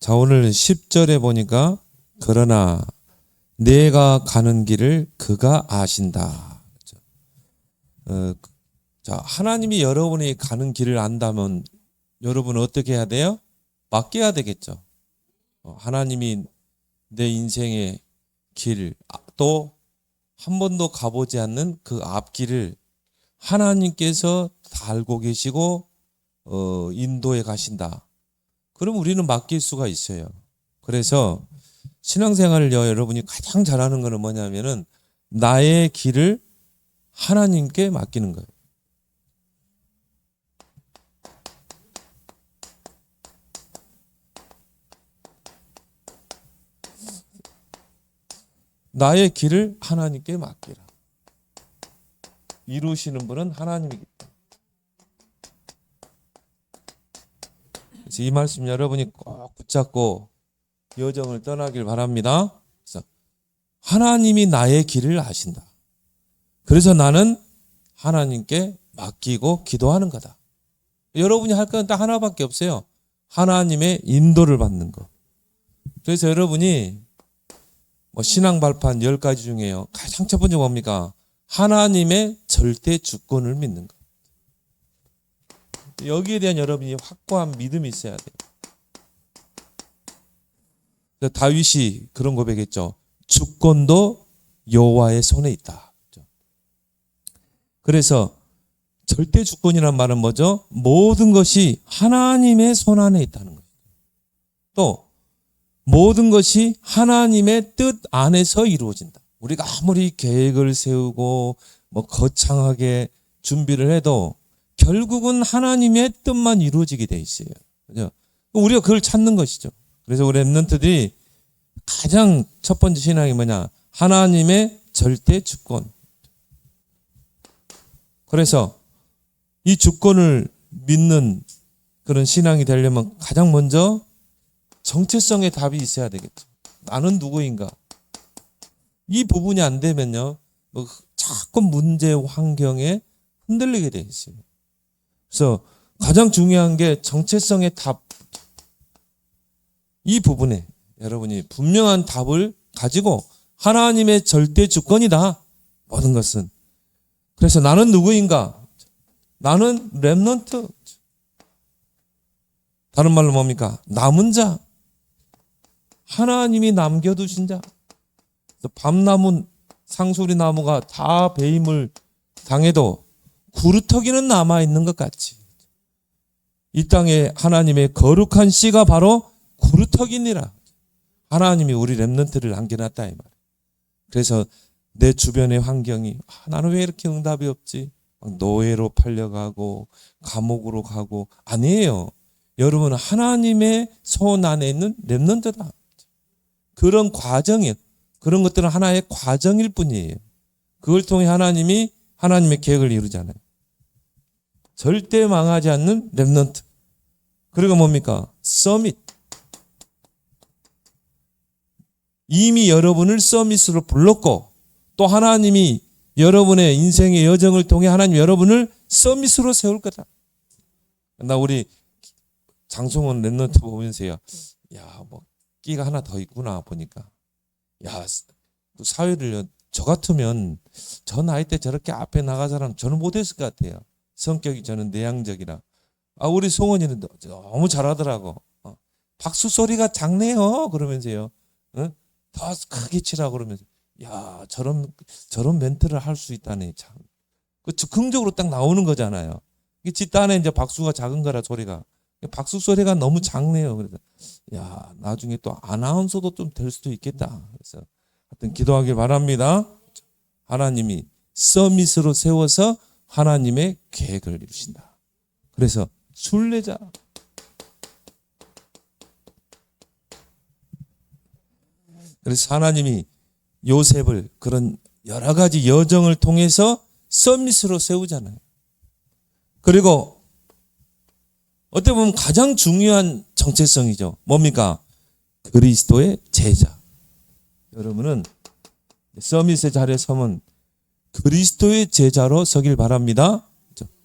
자, 오늘 10절에 보니까 그러나 내가 가는 길을 그가 아신다. 자, 하나님이 여러분이 가는 길을 안다면 여러분은 어떻게 해야 돼요? 맡겨야 되겠죠. 하나님이 내 인생의 길, 또 한 번도 가보지 않는 그 앞길을 하나님께서 다 알고 계시고 인도해 가신다. 그럼 우리는 맡길 수가 있어요. 그래서 신앙생활을 여러분이 가장 잘하는 것은 뭐냐면은 나의 길을 하나님께 맡기는 거예요. 나의 길을 하나님께 맡기라. 이루시는 분은 하나님이기 때문에. 그래서 이 말씀 여러분이 꼭 붙잡고 여정을 떠나길 바랍니다. 그래서 하나님이 나의 길을 아신다. 그래서 나는 하나님께 맡기고 기도하는 거다. 여러분이 할 건 딱 하나밖에 없어요. 하나님의 인도를 받는 거. 그래서 여러분이 신앙 발판 10가지 중에요. 가장 첫 번째 뭡니까? 하나님의 절대 주권을 믿는 것. 여기에 대한 여러분이 확고한 믿음이 있어야 돼요. 다윗이 그런 고백했죠. 주권도 여호와의 손에 있다. 그래서 절대 주권이란 말은 뭐죠? 모든 것이 하나님의 손 안에 있다는 거예요. 또 모든 것이 하나님의 뜻 안에서 이루어진다. 우리가 아무리 계획을 세우고 거창하게 준비를 해도 결국은 하나님의 뜻만 이루어지게 돼 있어요. 그죠? 우리가 그걸 찾는 것이죠. 그래서 우리 랩런트들이 가장 첫 번째 신앙이 뭐냐? 하나님의 절대 주권. 그래서 이 주권을 믿는 그런 신앙이 되려면 가장 먼저 정체성의 답이 있어야 되겠죠. 나는 누구인가? 이 부분이 안 되면요, 자꾸 문제 환경에 흔들리게 돼 있어요. 그래서 가장 중요한 게 정체성의 답. 이 부분에 여러분이 분명한 답을 가지고 하나님의 절대 주권이다. 모든 것은. 그래서 나는 누구인가? 나는 렘넌트. 다른 말로 뭡니까? 남은 자. 하나님이 남겨두신 자. 밤나무, 상수리 나무가 다 배임을 당해도 구루터기는 남아있는 것 같이 이 땅에 하나님의 거룩한 씨가 바로 구루터기니라. 하나님이 우리 렘넌트를 남겨놨다 이 말이에요. 그래서 내 주변의 환경이 나는 왜 이렇게 응답이 없지? 노예로 팔려가고 감옥으로 가고 아니에요. 여러분은 하나님의 손 안에 있는 렘넌트다. 그런 과정이에요. 그런 것들은 하나의 과정일 뿐이에요. 그걸 통해 하나님이 하나님의 계획을 이루잖아요. 절대 망하지 않는 렘넌트. 그리고 뭡니까? 서밋. 이미 여러분을 서밋으로 불렀고 또 하나님이 여러분의 인생의 여정을 통해 하나님 여러분을 서밋으로 세울 거다. 나 우리 장성원 렘넌트 보면서요. 야, 끼가 하나 더 있구나 보니까. 야, 사회를 저 같으면 저 나이 때 저렇게 앞에 나간 사람 저는 못했을 것 같아요. 성격이 저는 내향적이라. 우리 송원이는 너무 잘하더라고. 박수 소리가 작네요. 그러면서요. 더 크게 치라고 그러면서. 야, 저런 멘트를 할 수 있다니 참. 그 즉흥적으로 딱 나오는 거잖아요. 지 딴에 이제 박수가 작은 거라 소리가. 박수 소리가 너무 작네요. 그래서 야, 나중에 또 아나운서도 좀 될 수도 있겠다. 그래서 하여튼 기도하길 바랍니다. 하나님이 서밋으로 세워서 하나님의 계획을 이루신다. 그래서 순례자. 그래서 하나님이 요셉을 그런 여러 가지 여정을 통해서 서밋으로 세우잖아요. 그리고 어떻게 보면 가장 중요한 정체성이죠. 뭡니까? 그리스도의 제자. 여러분은 서밋의 자리에 서면 그리스도의 제자로 서길 바랍니다.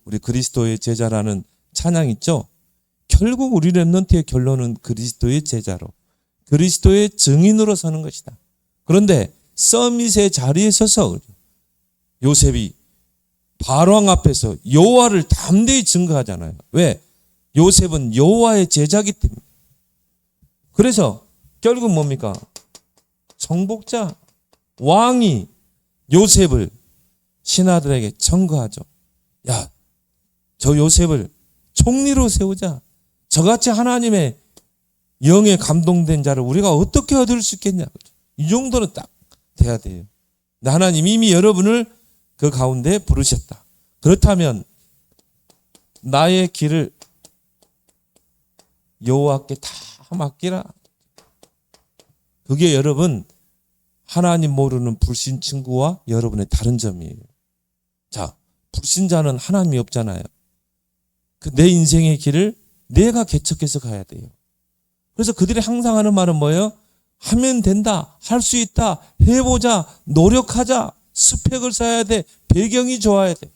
우리 그리스도의 제자라는 찬양 있죠? 결국 우리 렘넌트의 결론은 그리스도의 제자로, 그리스도의 증인으로 서는 것이다. 그런데 서밋의 자리에 서서 요셉이 바로왕 앞에서 여호와를 담대히 증거하잖아요. 왜? 요셉은 여호와의 제자기 때문에. 그래서 결국 뭡니까? 정복자 왕이 요셉을 신하들에게 청구하죠. 야, 저 요셉을 총리로 세우자. 저같이 하나님의 영에 감동된 자를 우리가 어떻게 얻을 수 있겠냐. 이 정도는 딱 돼야 돼요. 하나님 이미 여러분을 그 가운데 부르셨다. 그렇다면 나의 길을 여호와께 다 맡기라. 그게 여러분 하나님 모르는 불신 친구와 여러분의 다른 점이에요. 자, 불신자는 하나님이 없잖아요. 내 인생의 길을 내가 개척해서 가야 돼요. 그래서 그들이 항상 하는 말은 뭐예요? 하면 된다, 할 수 있다, 해보자, 노력하자, 스펙을 쌓아야 돼, 배경이 좋아야 돼.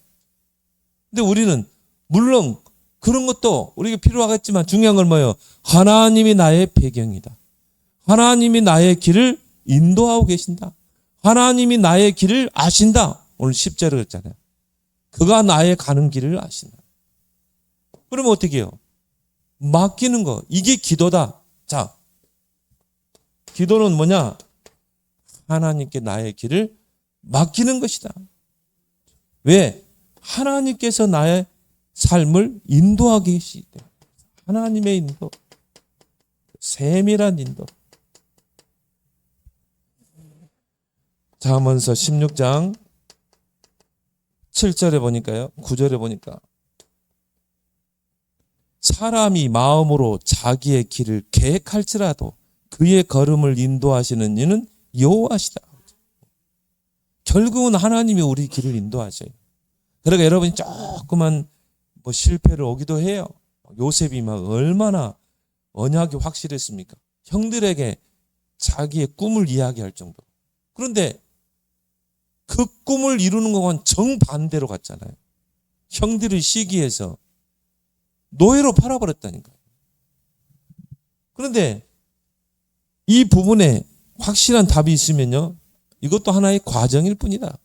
근데 우리는 물론 그런 것도 우리에게 필요하겠지만 중요한 건 뭐예요? 하나님이 나의 배경이다. 하나님이 나의 길을 인도하고 계신다. 하나님이 나의 길을 아신다. 오늘 10절에 그랬잖아요. 그가 나의 가는 길을 아신다. 그러면 어떻게 해요? 맡기는 거. 이게 기도다. 자, 기도는 뭐냐? 하나님께 나의 길을 맡기는 것이다. 왜? 하나님께서 나의 삶을 인도하고 계시기 때문에. 하나님의 인도. 세밀한 인도. 잠언서 16장 7절에 보니까요. 9절에 보니까 사람이 마음으로 자기의 길을 계획할지라도 그의 걸음을 인도하시는 이는 여호와시다. 결국은 하나님이 우리 길을 인도하셔요. 그러니까 여러분이 조그만 실패를 오기도 해요. 요셉이 막 얼마나 언약이 확실했습니까? 형들에게 자기의 꿈을 이야기할 정도. 그런데 그 꿈을 이루는 것과는 정반대로 갔잖아요. 형들의 시기에서 노예로 팔아버렸다니까요. 그런데 이 부분에 확실한 답이 있으면요. 이것도 하나의 과정일 뿐이다.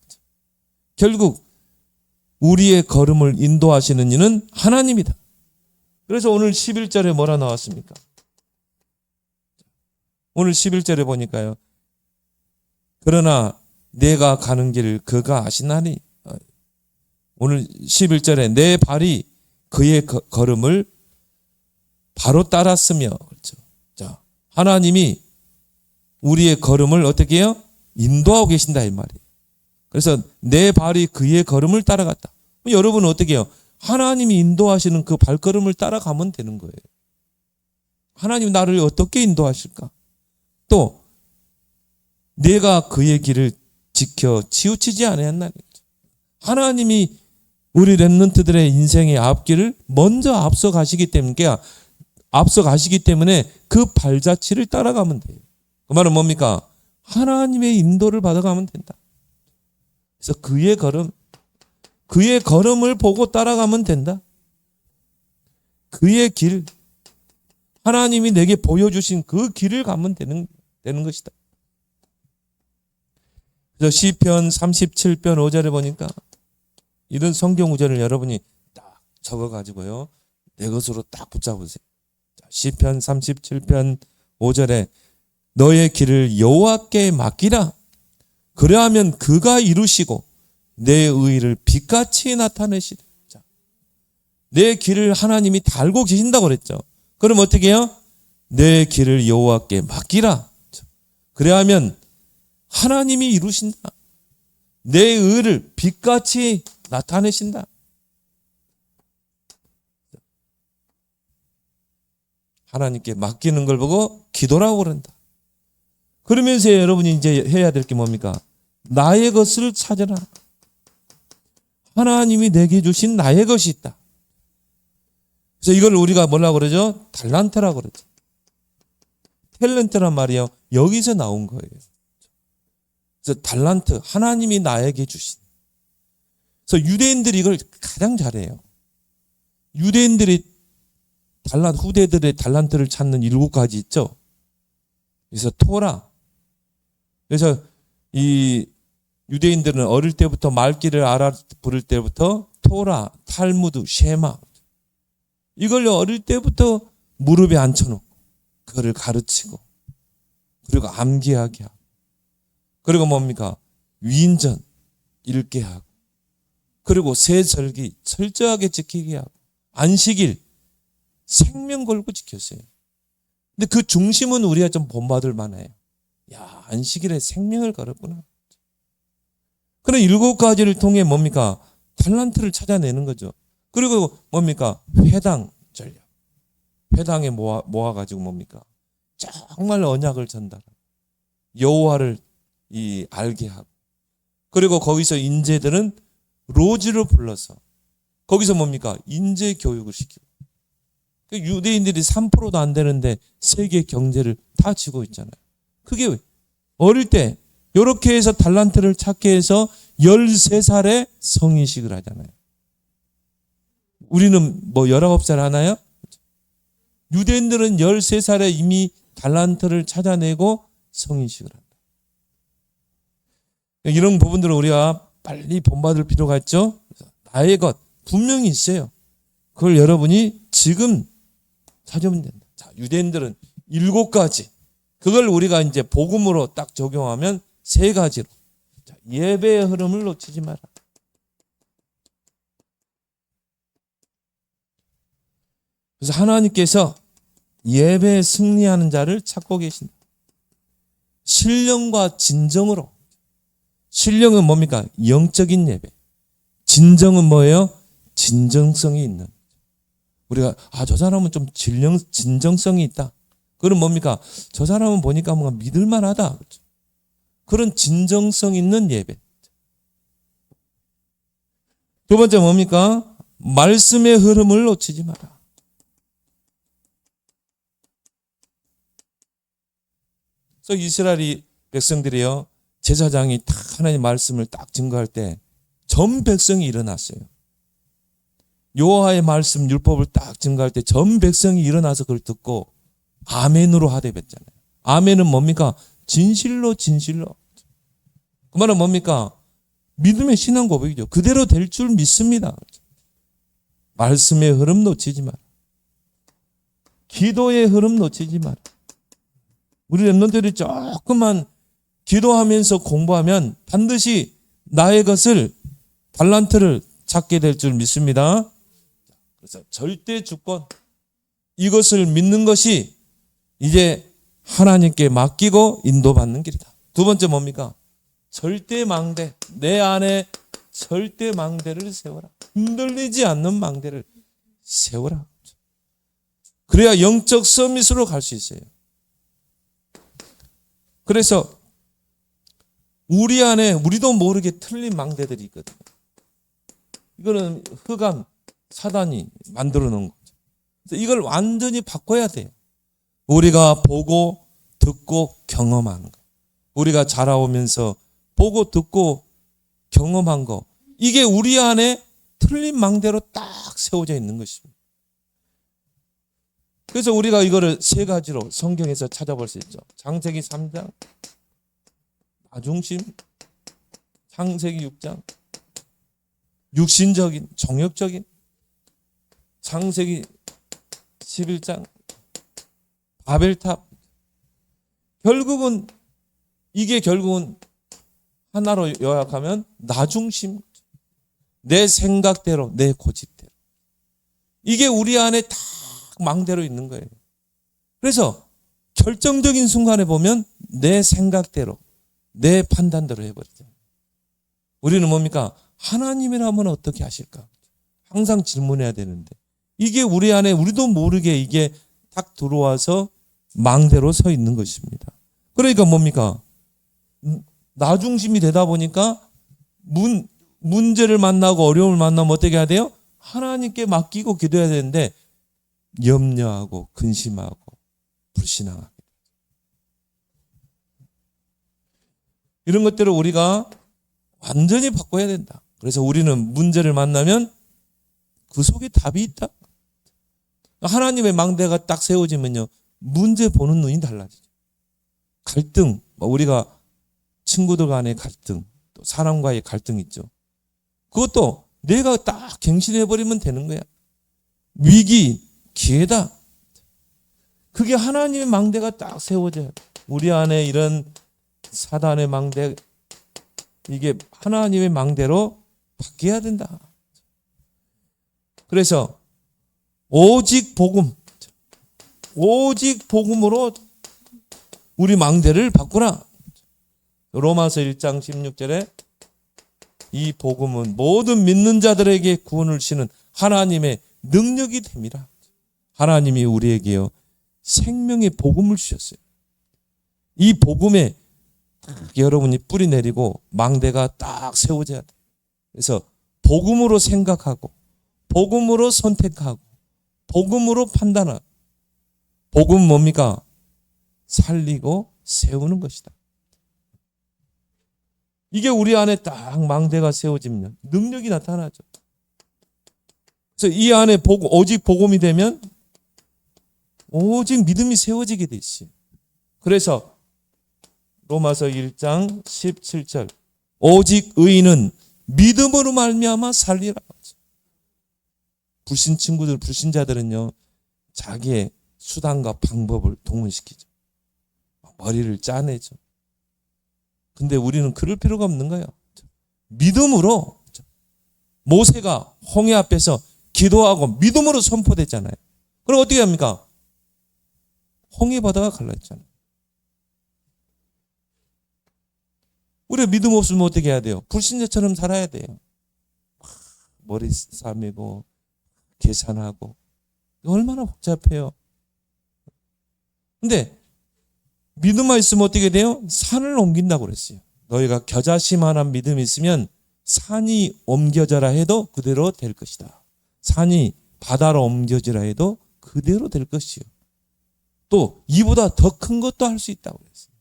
결국 우리의 걸음을 인도하시는 이는 하나님이다. 그래서 오늘 11절에 뭐라 나왔습니까? 오늘 11절에 보니까요. 그러나 내가 가는 길을 그가 아시나니. 오늘 11절에 내 발이 그의 걸음을 바로 따랐으며. 그렇죠. 자, 하나님이 우리의 걸음을 어떻게 해요? 인도하고 계신다 이 말이에요. 그래서 내 발이 그의 걸음을 따라갔다. 여러분은 어떻게 해요? 하나님이 인도하시는 그 발걸음을 따라가면 되는 거예요. 하나님 나를 어떻게 인도하실까? 또 내가 그의 길을 지켜 치우치지 아니했나니. 하나님이 우리 렘넌트들의 인생의 앞길을 먼저 앞서 가시기 때문에 그 발자취를 따라가면 돼요. 그 말은 뭡니까? 하나님의 인도를 받아가면 된다. 그래서 그의 걸음을 보고 따라가면 된다. 그의 길, 하나님이 내게 보여주신 그 길을 가면 되는 것이다. 그래서 시편 37편 5절에 보니까 이런 성경 구절을 여러분이 딱 적어가지고요. 내 것으로 딱 붙잡으세요. 시편 37편 5절에 너의 길을 여호와께 맡기라. 그래야면 그가 이루시고 내 의를 빛같이 나타내시리. 내 길을 하나님이 다 알고 계신다고 그랬죠. 그럼 어떻게 해요? 내 길을 여호와께 맡기라. 그래야면 하나님이 이루신다. 내 의를 빛같이 나타내신다. 하나님께 맡기는 걸 보고 기도라고 그런다. 그러면서 여러분이 이제 해야 될 게 뭡니까? 나의 것을 찾아라. 하나님이 내게 주신 나의 것이 있다. 그래서 이걸 우리가 뭐라고 그러죠? 달란트라고 그러죠. 탤런트란 말이요. 여기서 나온 거예요. 그래서 달란트, 하나님이 나에게 주신. 그래서 유대인들이 이걸 가장 잘해요. 유대인들이 후대들의 달란트를 찾는 7가지 있죠. 그래서 토라. 그래서 이 유대인들은 어릴 때부터 말귀를 알아 부를 때부터 토라, 탈무드, 쉐마 이걸 어릴 때부터 무릎에 앉혀놓고 그거를 가르치고 그리고 암기하게 하고 그리고 뭡니까? 위인전 읽게 하고 그리고 세절기 철저하게 지키게 하고 안식일 생명 걸고 지켰어요. 근데 그 중심은 우리가 좀 본받을 만해요. 야, 안식일에 생명을 걸었구나. 그런 7가지를 통해 뭡니까? 달란트를 찾아내는 거죠. 그리고 뭡니까? 회당 전략. 회당에 모아가지고 뭡니까? 정말 언약을 전달하고 여호와를 알게 하고 그리고 거기서 인재들은 로즈를 불러서 거기서 뭡니까? 인재 교육을 시키고 유대인들이 3%도 안 되는데 세계 경제를 다 쥐고 있잖아요. 그게 어릴 때 이렇게 해서 달란트를 찾게 해서 13살에 성인식을 하잖아요. 우리는 19살 하나요? 유대인들은 13살에 이미 달란트를 찾아내고 성인식을 한다. 이런 부분들을 우리가 빨리 본받을 필요가 있죠. 나의 것 분명히 있어요. 그걸 여러분이 지금 찾으면 된다. 자, 유대인들은 7가지. 그걸 우리가 이제 복음으로 딱 적용하면 3가지로. 자, 예배의 흐름을 놓치지 마라. 그래서 하나님께서 예배에 승리하는 자를 찾고 계신다. 신령과 진정으로. 신령은 뭡니까? 영적인 예배. 진정은 뭐예요? 진정성이 있는. 우리가 저 사람은 좀 진정성이 있다. 그건 뭡니까? 저 사람은 보니까 뭔가 믿을만하다. 그런 진정성 있는 예배. 두 번째 뭡니까? 말씀의 흐름을 놓치지 마라. 그래서 이스라엘 백성들이요. 제사장이 딱 하나님의 말씀을 딱 증거할 때 전 백성이 일어났어요. 여호와의 말씀 율법을 딱 증거할 때 전 백성이 일어나서 그걸 듣고 아멘으로 하대했잖아요. 아멘은 뭡니까? 진실로 진실로. 그 말은 뭡니까? 믿음의 신앙 고백이죠. 그대로 될 줄 믿습니다. 말씀의 흐름 놓치지 마라. 기도의 흐름 놓치지 마라. 우리 랩런들이 조금만 기도하면서 공부하면 반드시 나의 것을 달란트를 찾게 될 줄 믿습니다. 그래서 절대 주권 이것을 믿는 것이 이제 하나님께 맡기고 인도받는 길이다. 두 번째 뭡니까? 절대 망대. 내 안에 절대 망대를 세워라. 흔들리지 않는 망대를 세워라. 그래야 영적 서밋으로 갈 수 있어요. 그래서 우리 안에 우리도 모르게 틀린 망대들이 있거든요. 이거는 흑암, 사단이 만들어 놓은 거죠. 그래서 이걸 완전히 바꿔야 돼요. 우리가 보고 듣고 경험하는 거. 우리가 자라오면서 보고 듣고 경험한 거. 이게 우리 안에 틀린 망대로 딱 세워져 있는 것입니다. 그래서 우리가 이거를 3가지로 성경에서 찾아볼 수 있죠. 창세기 3장, 나중심, 창세기 6장, 육신적인, 정욕적인, 창세기 11장, 바벨탑. 이게 결국은 하나로 요약하면 나중심, 내 생각대로, 내 고집대로. 이게 우리 안에 딱 망대로 있는 거예요. 그래서 결정적인 순간에 보면 내 생각대로, 내 판단대로 해버리죠. 우리는 뭡니까? 하나님이라면 어떻게 하실까? 항상 질문해야 되는데 이게 우리 안에 우리도 모르게 이게 딱 들어와서 망대로 서 있는 것입니다. 그러니까 뭡니까? 나 중심이 되다 보니까 문제를 만나고 어려움을 만나면 어떻게 해야 돼요? 하나님께 맡기고 기도해야 되는데 염려하고 근심하고 불신앙하게. 이런 것들을 우리가 완전히 바꿔야 된다. 그래서 우리는 문제를 만나면 그 속에 답이 있다. 하나님의 망대가 딱 세워지면요, 문제 보는 눈이 달라지죠. 갈등, 우리가 친구들 간의 갈등, 또 사람과의 갈등 있죠. 그것도 내가 딱 갱신해버리면 되는 거야. 위기, 기회다. 그게 하나님의 망대가 딱 세워져요. 우리 안에 이런 사단의 망대, 이게 하나님의 망대로 바뀌어야 된다. 그래서 오직 복음, 오직 복음으로 우리 망대를 바꾸라. 로마서 1장 16절에 이 복음은 모든 믿는 자들에게 구원을 주시는 하나님의 능력이 됩니다. 하나님이 우리에게요, 생명의 복음을 주셨어요. 이 복음에 여러분이 뿌리 내리고 망대가 딱 세워져야 돼요. 그래서 복음으로 생각하고, 복음으로 선택하고, 복음으로 판단하고. 복음은 뭡니까? 살리고 세우는 것이다. 이게 우리 안에 딱 망대가 세워지면 능력이 나타나죠. 그래서 이 안에 오직 복음이 되면 오직 믿음이 세워지게 돼 있어요. 그래서 로마서 1장 17절, 오직 의인은 믿음으로 말미암아 살리라. 불신 친구들, 불신자들은요, 자기의 수단과 방법을 동원시키죠. 머리를 짜내죠. 근데 우리는 그럴 필요가 없는 거예요. 믿음으로, 모세가 홍해 앞에서 기도하고 믿음으로 선포됐잖아요. 그럼 어떻게 합니까? 홍해 바다가 갈라졌잖아요. 우리가 믿음 없으면 어떻게 해야 돼요? 불신자처럼 살아야 돼요. 머리 싸매고 계산하고, 얼마나 복잡해요. 근데 믿음만 있으면 어떻게 돼요? 산을 옮긴다고 그랬어요. 너희가 겨자씨만한 믿음이 있으면 산이 옮겨져라 해도 그대로 될 것이다. 산이 바다로 옮겨지라 해도 그대로 될 것이요. 또 이보다 더 큰 것도 할 수 있다고 그랬어요.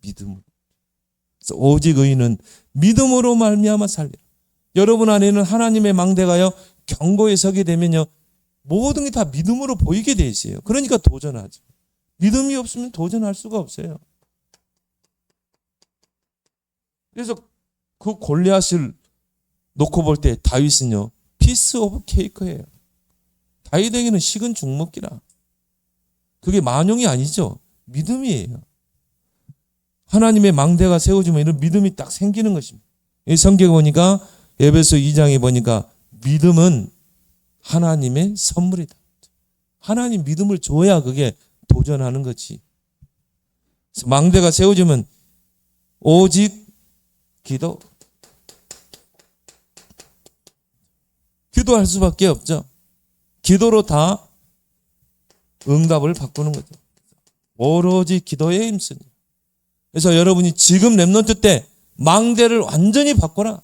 믿음으로. 그래서 오직 의인은 믿음으로 말미암아 살리라. 여러분 안에는 하나님의 망대가요, 경고에 서게 되면요, 모든 게 다 믿음으로 보이게 돼 있어요. 그러니까 도전하죠. 믿음이 없으면 도전할 수가 없어요. 그래서 그 골리앗을 놓고 볼 때 다윗은요, 피스 오브 케이크예요. 다윗에게는 식은 죽 먹기라. 그게 만용이 아니죠. 믿음이에요. 하나님의 망대가 세워지면 이런 믿음이 딱 생기는 것입니다. 이 성경에 보니까 에베소 2장에 보니까 믿음은 하나님의 선물이다. 하나님 믿음을 줘야 그게 도전하는 거지. 그래서 망대가 세워지면 오직 기도. 기도할 수밖에 없죠. 기도로 다 응답을 바꾸는 거죠. 오로지 기도에 힘쓰니. 그래서 여러분이 지금 렘넌트 때 망대를 완전히 바꿔라.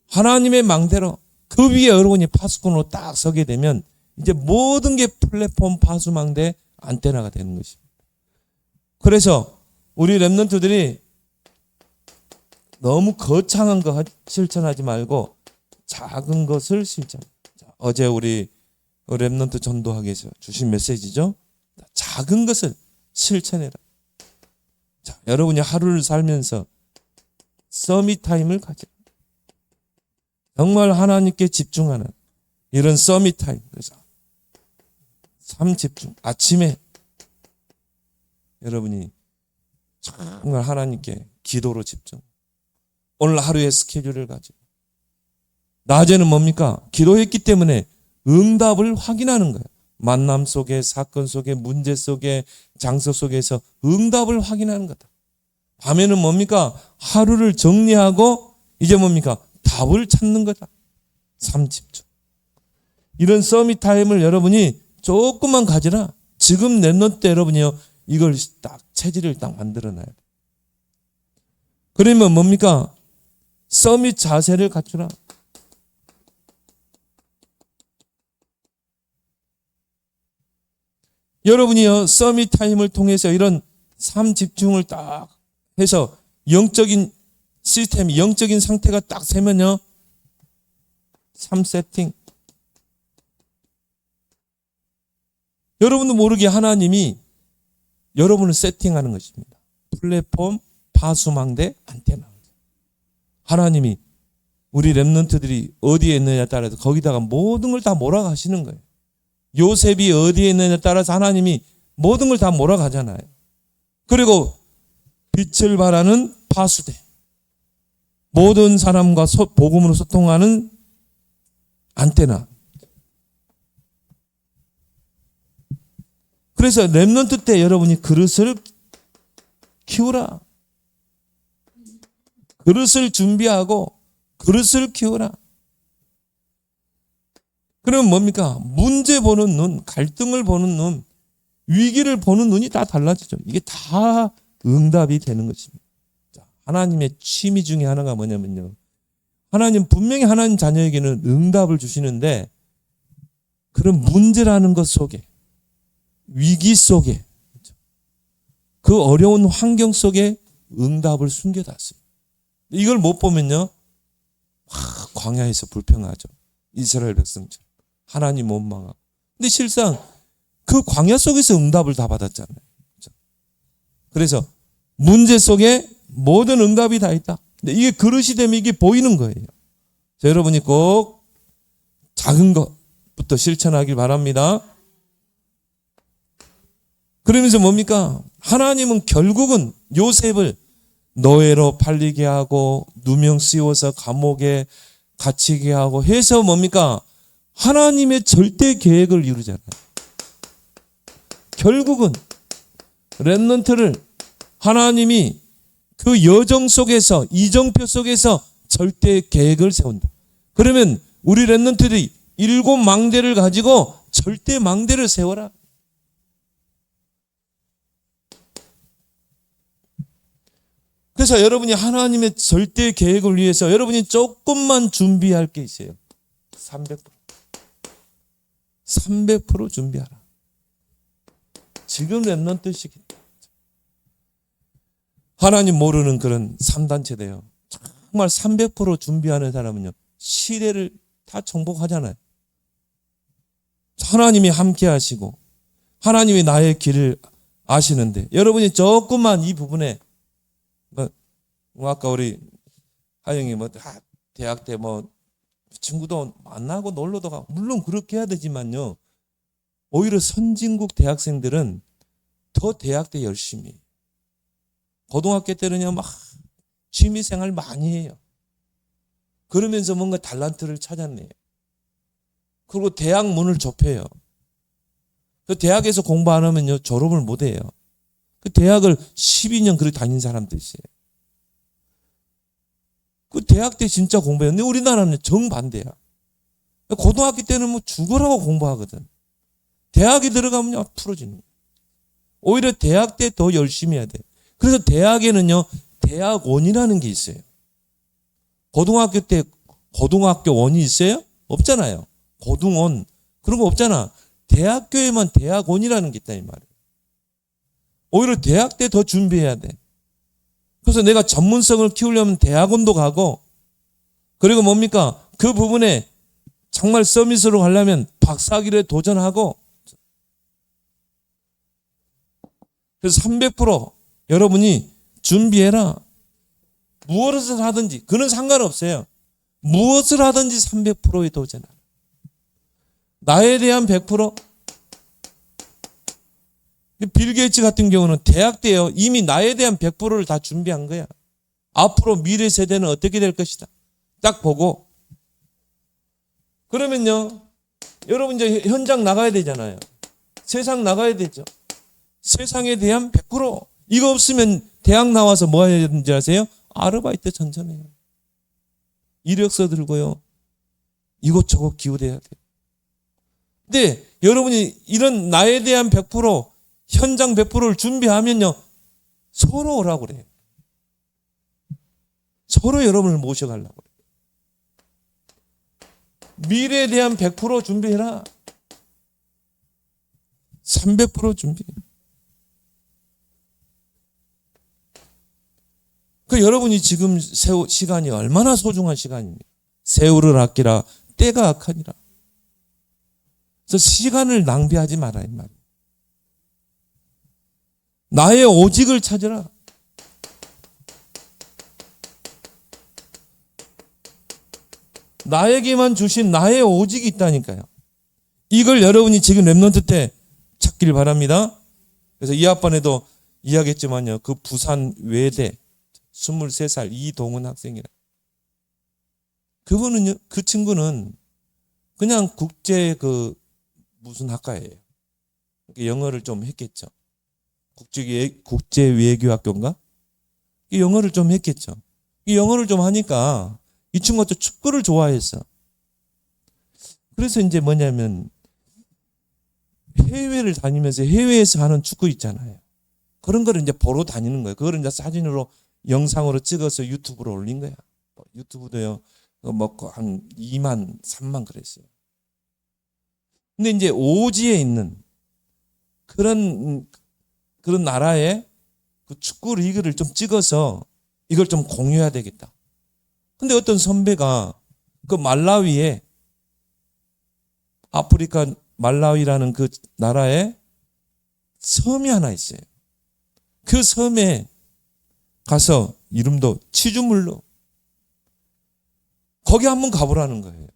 하나님의 망대로 그 위에 여러분이 파수꾼으로 딱 서게 되면 이제 모든 게 플랫폼 파수망대 안테나가 되는 것입니다. 그래서 우리 렘넌트들이 너무 거창한 거 실천하지 말고 작은 것을 실천. 어제 우리 렘넌트 전도하기 위해서 주신 메시지죠. 작은 것을 실천해라. 자, 여러분이 하루를 살면서 서밋 타임을 가져라. 정말 하나님께 집중하는 이런 서밋 타임. 그래서 삶 집중. 아침에 여러분이 정말 하나님께 기도로 집중. 오늘 하루의 스케줄을 가지고. 낮에는 뭡니까? 기도했기 때문에 응답을 확인하는 거예요. 만남 속에, 사건 속에, 문제 속에, 장소 속에서 응답을 확인하는 거다. 밤에는 뭡니까? 하루를 정리하고 이제 뭡니까? 답을 찾는 거다. 삶 집중. 이런 서밋 타임을 여러분이 조금만 가지라. 지금 렘넌트 때 여러분이요, 이걸 딱 체질을 딱 만들어놔야 돼. 그러면 뭡니까? 서밋 자세를 갖추라. 여러분이요, 서밋 타임을 통해서 이런 삶 집중을 딱 해서 영적인 시스템, 영적인 상태가 딱 세면요, 삶 세팅. 여러분도 모르게 하나님이 여러분을 세팅하는 것입니다. 플랫폼, 파수망대, 안테나. 하나님이 우리 렘넌트들이 어디에 있느냐에 따라서 거기다가 모든 걸 다 몰아가시는 거예요. 요셉이 어디에 있느냐에 따라서 하나님이 모든 걸 다 몰아가잖아요. 그리고 빛을 발하는 파수대, 모든 사람과 복음으로 소통하는 안테나. 그래서 렘넌트 때 여러분이 그릇을 키우라. 그릇을 준비하고 그릇을 키우라. 그러면 뭡니까? 문제 보는 눈, 갈등을 보는 눈, 위기를 보는 눈이 다 달라지죠. 이게 다 응답이 되는 것입니다. 하나님의 취미 중에 하나가 뭐냐면요, 하나님 분명히 하나님 자녀에게는 응답을 주시는데 그런 문제라는 것 속에, 위기 속에, 그 어려운 환경 속에 응답을 숨겨놨어요. 이걸 못 보면요, 광야에서 불평하죠. 이스라엘 백성처럼 하나님 원망하고. 근데 실상 그 광야 속에서 응답을 다 받았잖아요. 그래서 문제 속에 모든 응답이 다 있다. 근데 이게 그릇이 되면 이게 보이는 거예요. 여러분이 꼭 작은 것부터 실천하길 바랍니다. 그러면서 뭡니까? 하나님은 결국은 요셉을 노예로 팔리게 하고 누명 씌워서 감옥에 갇히게 하고 해서 뭡니까? 하나님의 절대 계획을 이루잖아요. 결국은 렘넌트를 하나님이 그 여정 속에서, 이정표 속에서 절대 계획을 세운다. 그러면 우리 렘넌트들이 7 망대를 가지고 절대 망대를 세워라. 그래서 여러분이 하나님의 절대 계획을 위해서 여러분이 조금만 준비할 게 있어요. 300%. 300% 준비하라. 지금 렘넌트 시기. 하나님 모르는 그런 3단체대요. 정말 300% 준비하는 사람은요, 시대를 다 정복하잖아요. 하나님이 함께 하시고 하나님이 나의 길을 아시는데 여러분이 조금만 이 부분에 아까 우리 하영이 대학 때 친구도 만나고 놀러도 가고 물론 그렇게 해야 되지만요, 오히려 선진국 대학생들은 더 대학 때 열심히 해요. 고등학교 때는요 막 취미생활 많이 해요. 그러면서 뭔가 달란트를 찾아내요. 그리고 대학 문을 좁혀요. 그 대학에서 공부 안 하면요 졸업을 못 해요. 그 대학을 12년 그렇게 다닌 사람도 있어요. 그 대학 때 진짜 공부해요. 근데 우리나라는 정반대야. 고등학교 때는 죽으라고 공부하거든. 대학에 들어가면요 풀어지는 거예요. 오히려 대학 때 더 열심히 해야 돼. 그래서 대학에는요 대학원이라는 게 있어요. 고등학교 때 고등학교원이 있어요? 없잖아요. 고등원 그런 거 없잖아. 대학교에만 대학원이라는 게 있다 이 말이에요. 오히려 대학 때 더 준비해야 돼. 그래서 내가 전문성을 키우려면 대학원도 가고, 그리고 뭡니까? 그 부분에 정말 서밋으로 가려면 박사학위를 도전하고. 그래서 300% 여러분이 준비해라. 무엇을 하든지 그는 상관없어요. 무엇을 하든지 300%에 도전하라. 나에 대한 100%. 빌 게이츠 같은 경우는 대학 때요 이미 나에 대한 100%를 다 준비한 거야. 앞으로 미래 세대는 어떻게 될 것이다. 딱 보고. 그러면요 여러분 이제 현장 나가야 되잖아요. 세상 나가야 되죠. 세상에 대한 100%. 이거 없으면 대학 나와서 뭐 해야 되는지 아세요? 아르바이트 전전해요. 이력서 들고요. 이곳저곳 기웃해야 돼요. 근데 여러분이 이런 나에 대한 100%, 현장 100%를 준비하면요. 서로 오라고 그래요. 서로 여러분을 모셔가려고 그래요. 미래에 대한 100% 준비해라. 300% 준비해. 그 여러분이 지금 시간이 얼마나 소중한 시간입니까? 세월을 아끼라 때가 악하니라. 그래서 시간을 낭비하지 마라 이 말이에요. 나의 오직을 찾으라. 나에게만 주신 나의 오직이 있다니까요. 이걸 여러분이 지금 랩넌트 때 찾길 바랍니다. 그래서 이 앞번에도 이야기했지만요. 그 부산 외대 23살 이동은 학생이라. 그분은요, 그 친구는 그냥 국제 무슨 학과예요. 영어를 좀 했겠죠. 국제외교학교인가? 영어를 좀 했겠죠. 이 영어를 좀 하니까 이 친구가 또 축구를 좋아했어. 그래서 이제 뭐냐면 해외를 다니면서 해외에서 하는 축구 있잖아요. 그런 거를 이제 보러 다니는 거예요. 그거를 이제 사진으로 영상으로 찍어서 유튜브로 올린 거야. 유튜브도요. 한 2만, 3만 그랬어요. 근데 이제 오지에 있는 그런 나라의 그 축구 리그를 좀 찍어서 이걸 좀 공유해야 되겠다. 근데 어떤 선배가 그 말라위에 아프리카 말라위라는 그 나라에 섬이 하나 있어요. 그 섬에 가서 이름도 치주물로 거기 한번 가보라는 거예요.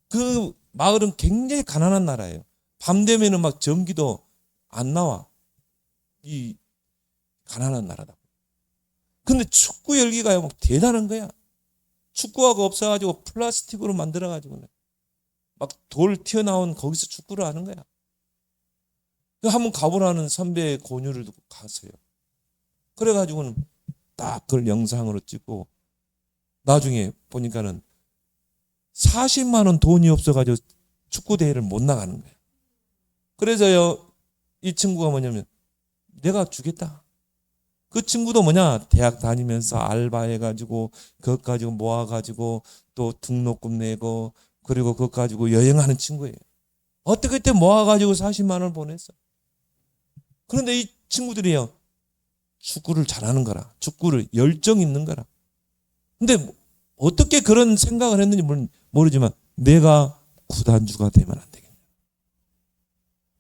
그 마을은 굉장히 가난한 나라예요. 밤 되면은 막 전기도 안 나와. 이 가난한 나라다. 근데 축구 열기가 막 대단한 거야. 축구화가 없어가지고 플라스틱으로 만들어가지고 막 돌 튀어나온 거기서 축구를 하는 거야. 한번 가보라는 선배의 권유를 듣고 갔어요. 그래가지고는 딱 그걸 영상으로 찍고 나중에 보니까는 40만 원 돈이 없어가지고 축구 대회를 못 나가는 거예요. 그래서요 이 친구가 뭐냐면 내가 주겠다. 그 친구도 뭐냐 대학 다니면서 알바해가지고 그것 가지고 모아가지고 또 등록금 내고 그리고 그것 가지고 여행하는 친구예요. 어떻게 그때 모아가지고 40만 원을 보냈어. 그런데 이 친구들이요 축구를 잘하는 거라. 축구를 열정 있는 거라. 근데 어떻게 그런 생각을 했는지 모르지만 내가 구단주가 되면 안 되겠냐.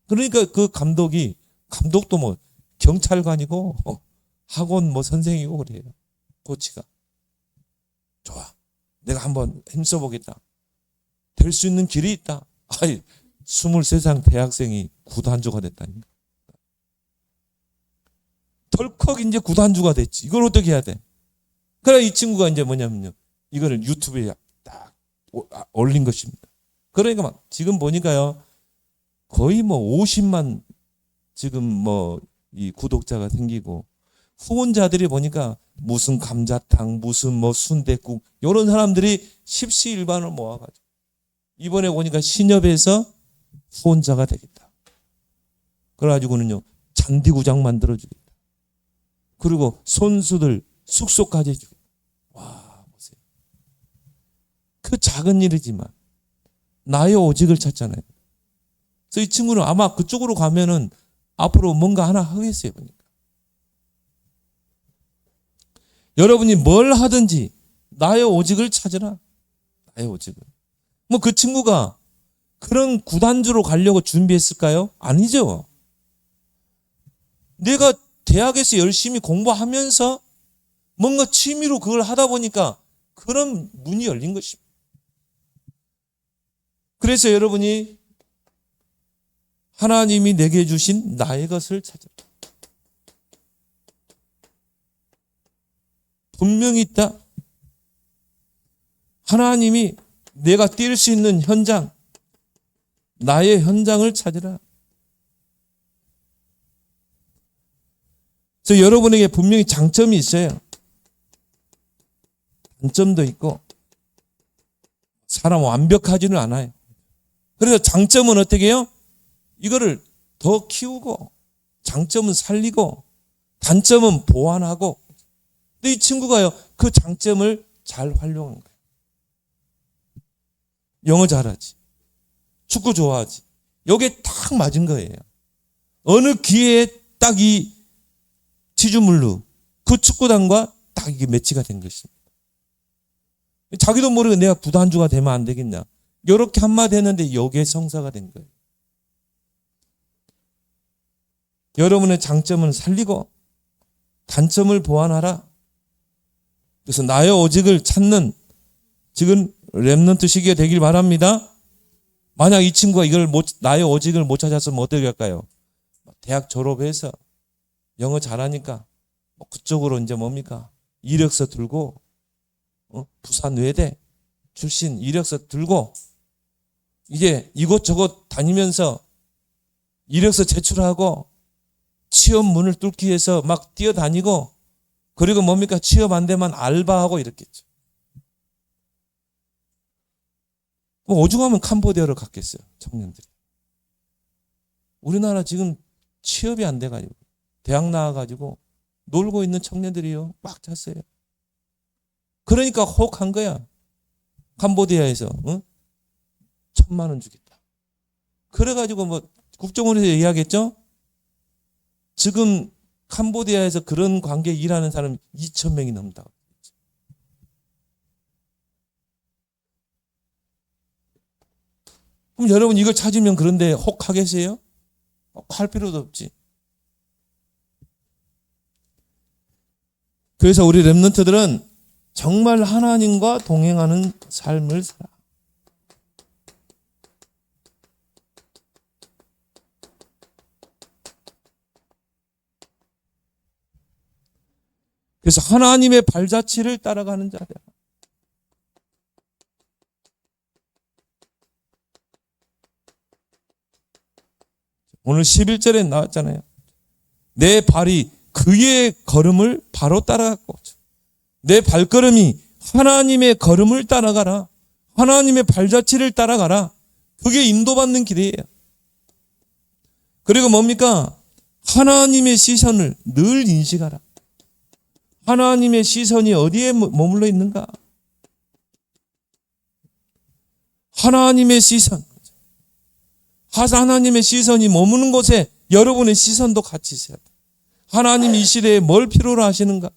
그러니까 그 감독도 뭐 경찰관이고 학원 뭐 선생이고 그래요. 코치가. 좋아. 내가 한번 힘써보겠다. 될 수 있는 길이 있다. 아니 23살 대학생이 구단주가 됐다니까. 덜컥 이제 구단주가 됐지. 이걸 어떻게 해야 돼? 그래 이 친구가 이제 뭐냐면요. 이거를 유튜브에 딱 올린 것입니다. 그러니까 막 지금 보니까요. 거의 뭐 50만 지금 뭐 이 구독자가 생기고 후원자들이 보니까 무슨 감자탕 무슨 뭐 순댓국 이런 사람들이 십시일반을 모아가지고 이번에 보니까 신협에서 후원자가 되겠다. 그래가지고는요 잔디구장 만들어주겠다. 그리고 선수들 숙소까지 해주겠다. 와 보세요. 그 작은 일이지만 나의 오직을 찾잖아요. 그래서 이 친구는 아마 그쪽으로 가면은 앞으로 뭔가 하나 하겠어요. 보니까. 여러분이 뭘 하든지 나의 오직을 찾으라. 나의 오직을. 뭐 그 친구가 그런 구단주로 가려고 준비했을까요? 아니죠. 내가 대학에서 열심히 공부하면서 뭔가 취미로 그걸 하다 보니까 그런 문이 열린 것입니다. 그래서 여러분이 하나님이 내게 주신 나의 것을 찾으라. 분명히 있다. 하나님이 내가 뛸 수 있는 현장, 나의 현장을 찾으라. 그래서 여러분에게 분명히 장점이 있어요. 단점도 있고 사람 완벽하지는 않아요. 그래서 장점은 어떻게 해요? 이거를 더 키우고 장점은 살리고 단점은 보완하고. 근데 이 친구가요 그 장점을 잘 활용한 거예요. 영어 잘하지. 축구 좋아하지. 여기에 딱 맞은 거예요. 어느 기회에 딱 이 치주물루 그 축구단과 딱 이게 매치가 된 것입니다. 자기도 모르게 내가 구단주가 되면 안 되겠냐. 이렇게 한마디 했는데 여기에 성사가 된 거예요. 여러분의 장점은 살리고 단점을 보완하라. 그래서 나의 오직을 찾는 지금 렘넌트 시기가 되길 바랍니다. 만약 이 친구가 나의 오직을 못 찾았으면 어떻게 할까요? 대학 졸업해서 영어 잘하니까 그쪽으로 이제 뭡니까? 이력서 들고 부산 외대 출신 이력서 들고 이제 이곳저곳 다니면서 이력서 제출하고 취업 문을 뚫기 위해서 막 뛰어다니고 그리고 뭡니까? 취업 안 되면 알바하고 이랬겠죠. 오죽하면 캄보디아로 갔겠어요, 청년들이. 우리나라 지금 취업이 안 돼가지고 대학 나와가지고 놀고 있는 청년들이요 꽉 찼어요. 그러니까 혹한 거야. 캄보디아에서 1,000만 원 주겠다. 그래가지고 국정원에서 얘기하겠죠. 지금 캄보디아에서 그런 관계 일하는 사람 2,000명이 넘는다. 그럼 여러분 이걸 찾으면 그런데 혹하겠어요? 할 필요도 없지. 그래서 우리 렘넌트들은 정말 하나님과 동행하는 삶을 살아. 그래서 하나님의 발자취를 따라가는 자들. 오늘 11절에 나왔잖아요. 내 발이 그의 걸음을 바로 따라갔고 내 발걸음이 하나님의 걸음을 따라가라. 하나님의 발자취를 따라가라. 그게 인도받는 길이에요. 그리고 뭡니까? 하나님의 시선을 늘 인식하라. 하나님의 시선이 어디에 머물러 있는가? 하나님의 시선. 하나님의 시선이 머무는 곳에 여러분의 시선도 같이 있어야 돼. 하나님 이 시대에 뭘 필요로 하시는가?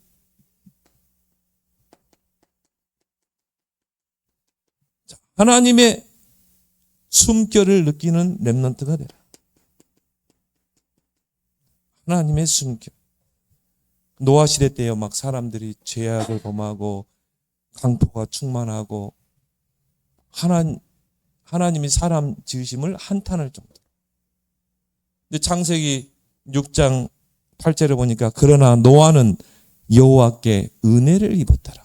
하나님의 숨결을 느끼는 렘넌트가 되라. 하나님의 숨결. 노아 시대 때요, 막 사람들이 죄악을 범하고 강포가 충만하고 하나님이 사람 지으심을 한탄할 정도. 근데 창세기 6장 8절에 보니까 그러나 노아는 여호와께 은혜를 입었더라.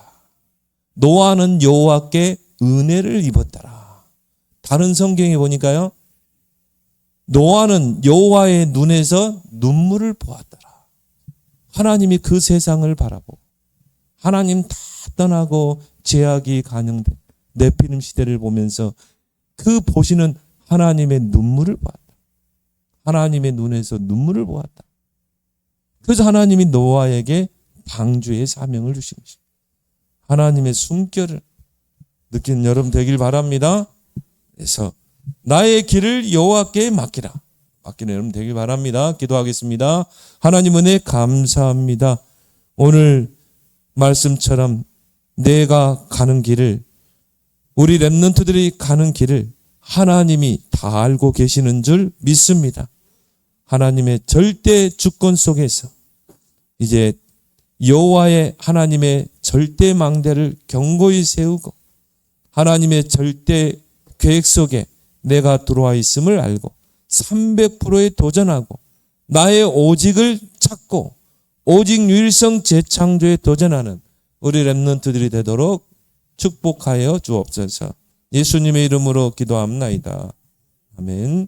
노아는 여호와께 은혜를 입었더라. 다른 성경에 보니까요, 노아는 여호와의 눈에서 눈물을 보았더라. 하나님이 그 세상을 바라보고 하나님 다 떠나고 죄악이 간영된 네피림 시대를 보면서 그 보시는 하나님의 눈물을 보았다. 하나님의 눈에서 눈물을 보았다. 그래서 하나님이 노아에게 방주의 사명을 주신 것입니다. 하나님의 숨결을 느끼는 여러분 되길 바랍니다. 그래서 나의 길을 여호와께 맡기라. 맡기는 여러분 되길 바랍니다. 기도하겠습니다. 하나님 은혜 감사합니다. 오늘 말씀처럼 내가 가는 길을, 우리 렘넌트들이 가는 길을 하나님이 다 알고 계시는 줄 믿습니다. 하나님의 절대 주권 속에서 이제 여호와의 하나님의 절대 망대를 견고히 세우고 하나님의 절대 계획 속에 내가 들어와 있음을 알고 300%에 도전하고 나의 오직을 찾고 오직 유일성 재창조에 도전하는 우리 렘넌트들이 되도록 축복하여 주옵소서. 예수님의 이름으로 기도합나이다. 아멘.